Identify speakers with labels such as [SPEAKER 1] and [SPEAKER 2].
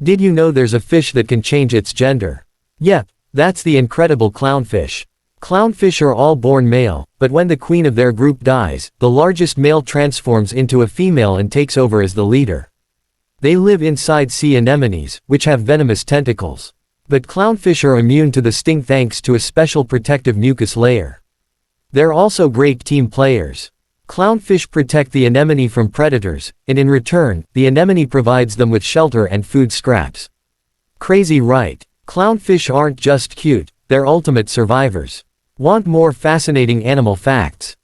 [SPEAKER 1] Did you know there's a fish that can change its gender? Yep, that's the incredible clownfish. Clownfish are all born male, but when the queen of their group dies, the largest male transforms into a female and takes over as the leader. They live inside sea anemones, which have venomous tentacles. But clownfish are immune to the sting thanks to a special protective mucus layer. They're also great team players. Clownfish protect the anemone from predators, and in return, the anemone provides them with shelter and food scraps. Crazy, right? Clownfish aren't just cute, they're ultimate survivors. Want more fascinating animal facts?